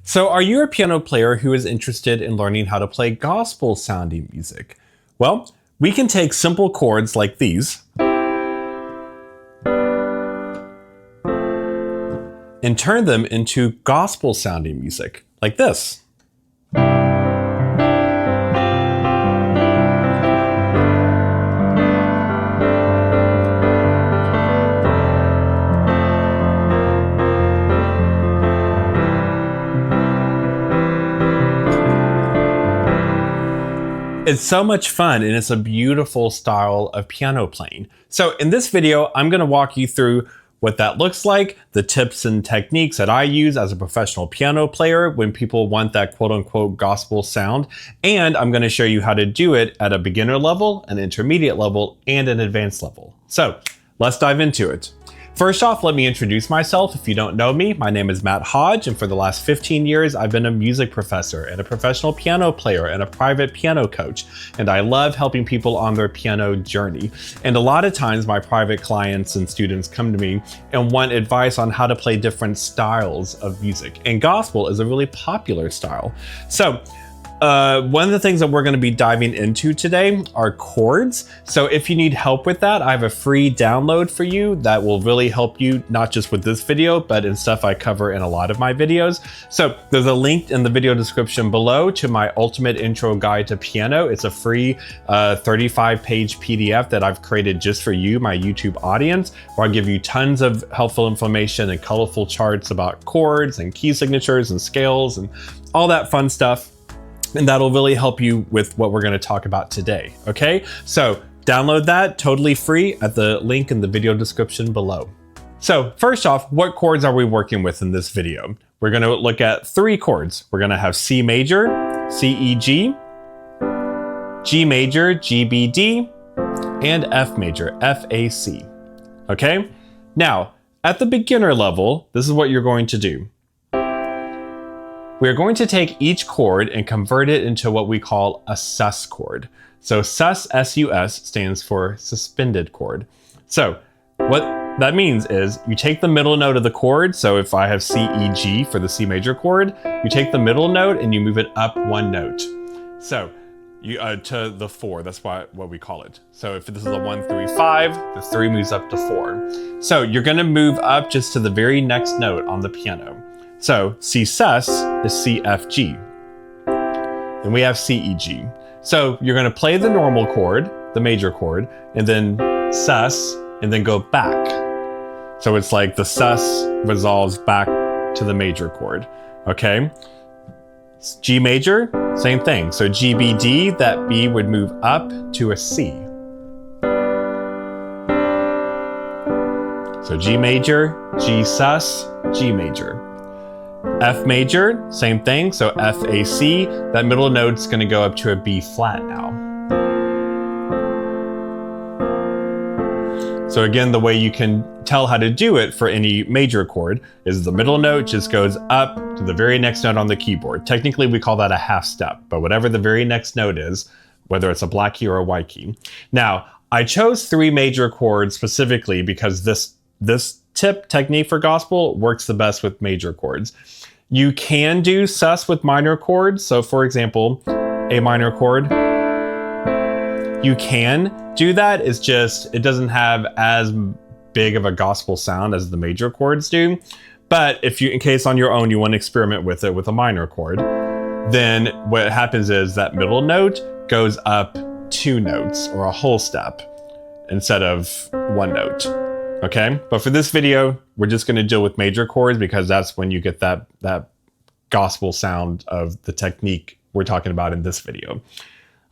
So, are you a piano player who is interested in learning how to play gospel sounding music? Well, we can take simple chords like these and turn them into gospel sounding music like this. It's so much fun and it's a beautiful style of piano playing. So in this video, I'm going to walk you through what that looks like, the tips and techniques that I use as a professional piano player when people want that quote unquote gospel sound. And I'm going to show you how to do it at a beginner level, an intermediate level, and an advanced level. So let's dive into it. First off, let me introduce myself. If you don't know me, my name is Matt Hodge, and for the last 15 years, I've been a music professor and a professional piano player and a private piano coach. And I love helping people on their piano journey. And a lot of times my private clients and students come to me and want advice on how to play different styles of music. And gospel is a really popular style. So one of the things that we're going to be diving into today are chords. So if you need help with that, I have a free download for you that will really help you, not just with this video, but in stuff I cover in a lot of my videos. So there's a link in the video description below to my ultimate intro guide to piano. It's a free 35-page PDF that I've created just for you, my YouTube audience, where I give you tons of helpful information and colorful charts about chords and key signatures and scales and all that fun stuff. And that'll really help you with what we're going to talk about today. Okay, so download that totally free at the link in the video description below. So first off, what chords are we working with in this video? We're going to look at three chords. We're going to have C major, C, E, G, G major, G, B, D, and F major, F, A, C. Okay, now at the beginner level, this is what you're going to do. We're going to take each chord and convert it into what we call a sus chord. So sus, S-U-S, stands for suspended chord. So what that means is you take the middle note of the chord. So if I have C, E, G for the C major chord, you take the middle note and you move it up one note. So you to the 4, that's what we call it. So if this is a 1, 3, 5, the 3 moves up to 4. So you're going to move up just to the very next note on the piano. So C sus is C, F, G. And we have C, E, G. So you're going to play the normal chord, the major chord, and then sus, and then go back. So it's like the sus resolves back to the major chord. Okay? G major, same thing. So G, B, D, that B would move up to a C. So G major, G sus, G major. F major, same thing. So F, A, C, that middle note's going to go up to a B flat now. So again, the way you can tell how to do it for any major chord is the middle note just goes up to the very next note on the keyboard. Technically, we call that a half step, but whatever the very next note is, whether it's a black key or a white key. Now, I chose 3 major chords specifically because this technique for gospel works the best with major chords. You can do sus with minor chords. So for example, A minor chord, you can do that. It's just, it doesn't have as big of a gospel sound as the major chords do. But if you, in case on your own, you want to experiment with it with a minor chord, then what happens is that middle note goes up 2 notes or a whole step instead of 1 note. Okay, but for this video, we're just going to deal with major chords because that's when you get that gospel sound of the technique we're talking about in this video.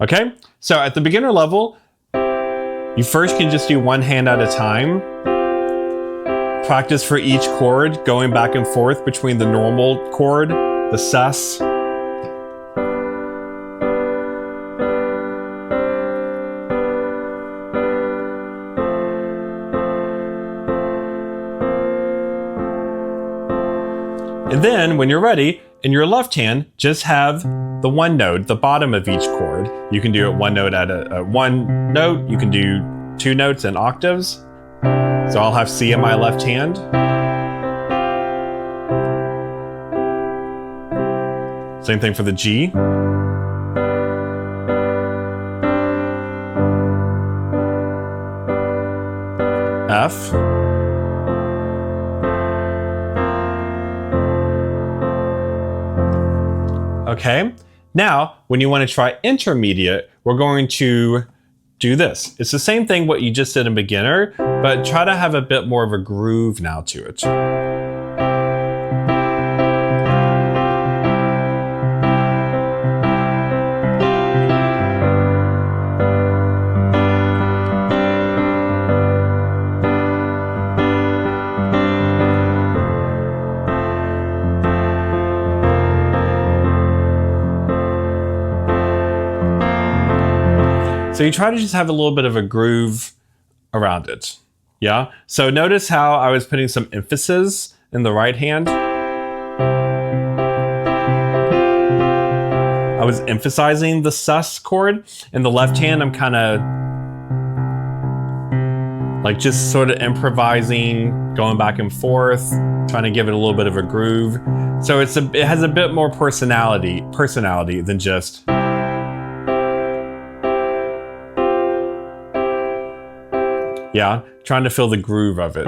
Okay, so at the beginner level, you first can just do one hand at a time. Practice for each chord, going back and forth between the normal chord, the sus, and then when you're ready, in your left hand, just have the 1 note, the bottom of each chord. You can do it 1 note at a 1 note. You can do 2 notes in octaves. So I'll have C in my left hand. Same thing for the G. F. Okay, now when you want to try intermediate, we're going to do this. It's the same thing what you just did in beginner, but try to have a bit more of a groove now to it. So you try to just have a little bit of a groove around it. Yeah. So notice how I was putting some emphasis in the right hand. I was emphasizing the sus chord. In the left hand, I'm kind of like just sort of improvising, going back and forth, trying to give it a little bit of a groove. So it has a bit more personality than just. Yeah, trying to feel the groove of it.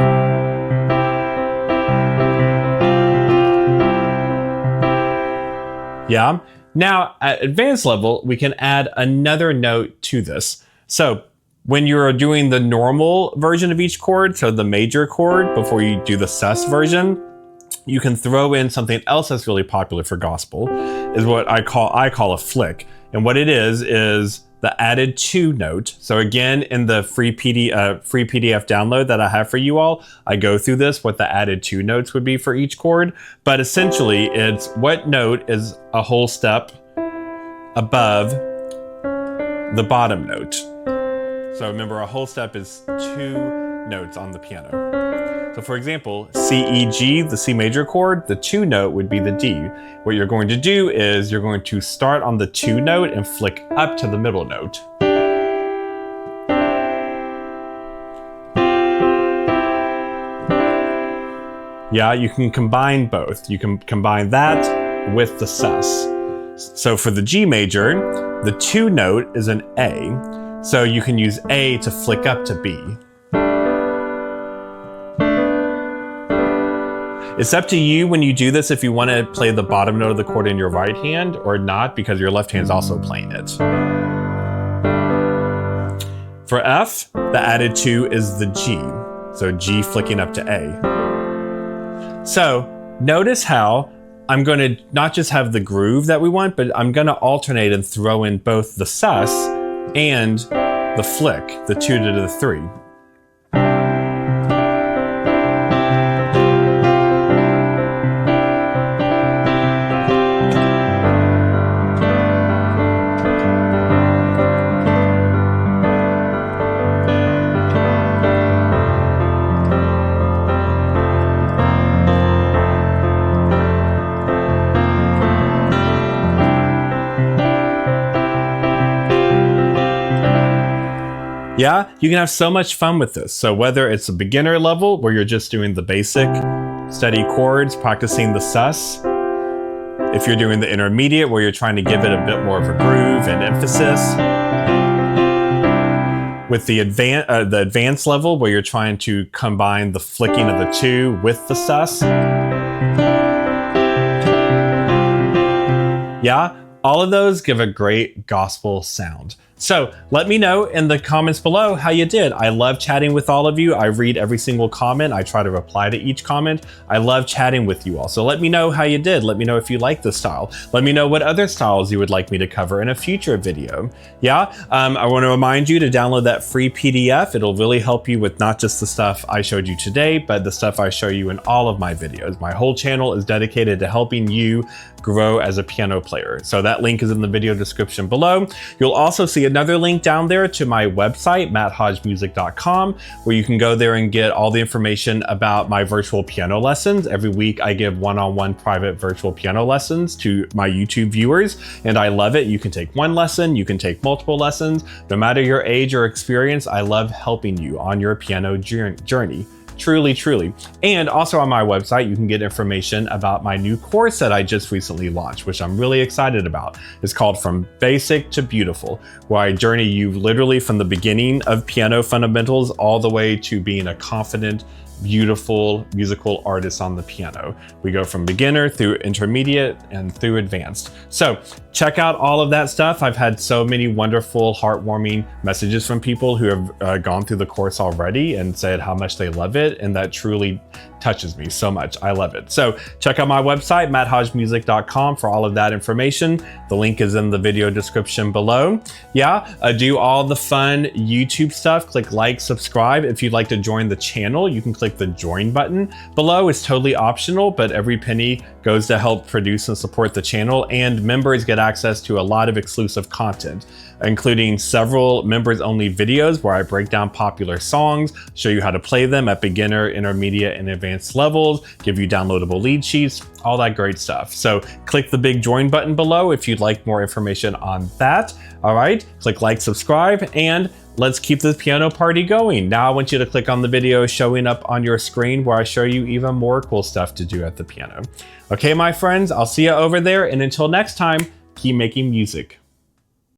Yeah, now at advanced level, we can add another note to this. So when you're doing the normal version of each chord, so the major chord, before you do the sus version, you can throw in something else that's really popular for gospel, is what I call a flick. And what it is the added to note. So again, in the free PDF download that I have for you all, I go through this, what the added to notes would be for each chord. But essentially, it's what note is a whole step above the bottom note. So remember, a whole step is 2 notes on the piano. So for example, C, E, G, the C major chord, the 2 note would be the D. What you're going to do is you're going to start on the 2 note and flick up to the middle note. Yeah, you can combine both. You can combine that with the sus. So for the G major, the 2 note is an A. So you can use A to flick up to B. It's up to you when you do this if you want to play the bottom note of the chord in your right hand or not, because your left hand is also playing it. For F, the added 2 is the G. So G flicking up to A. So notice how I'm going to not just have the groove that we want, but I'm going to alternate and throw in both the sus and the flick, the 2 to the 3. Yeah, you can have so much fun with this. So whether it's a beginner level where you're just doing the basic steady chords, practicing the sus, if you're doing the intermediate where you're trying to give it a bit more of a groove and emphasis, with the advanced level where you're trying to combine the flicking of the 2 with the sus. Yeah, all of those give a great gospel sound. So let me know in the comments below how you did. I love chatting with all of you. I read every single comment. I try to reply to each comment. I love chatting with you all. So let me know how you did. Let me know if you like this style. Let me know what other styles you would like me to cover in a future video. Yeah, I want to remind you to download that free PDF. It'll really help you with not just the stuff I showed you today, but the stuff I show you in all of my videos. My whole channel is dedicated to helping you grow as a piano player. So that link is in the video description below. You'll also see another link down there to my website, matthodgemusic.com, where you can go there and get all the information about my virtual piano lessons. Every week I give one-on-one private virtual piano lessons to my YouTube viewers, and I love it. You can take one lesson, you can take multiple lessons. No matter your age or experience, I love helping you on your piano journey. Truly. And also on my website, you can get information about my new course that I just recently launched, which I'm really excited about. It's called From Basic to Beautiful, where I journey you literally from the beginning of piano fundamentals all the way to being a confident, beautiful musical artist on the piano. We go from beginner through intermediate and through advanced. So check out all of that stuff. I've had so many wonderful, heartwarming messages from people who have gone through the course already and said how much they love it, and that truly touches me so much. I love it. So check out my website, matthodgemusic.com, for all of that information. The link is in the video description below. Do all the fun YouTube stuff. Click like, subscribe. If you'd like to join the channel, you can click the join button below. It's totally optional, but every penny goes to help produce and support the channel, and members get access to a lot of exclusive content, including several members-only videos where I break down popular songs, show you how to play them at beginner, intermediate, and advanced levels, give you downloadable lead sheets, all that great stuff. So click the big join button below if you'd like more information on that. All right, click like, subscribe, and let's keep this piano party going. Now I want you to click on the video showing up on your screen where I show you even more cool stuff to do at the piano. Okay, my friends, I'll see you over there, and until next time, keep making music.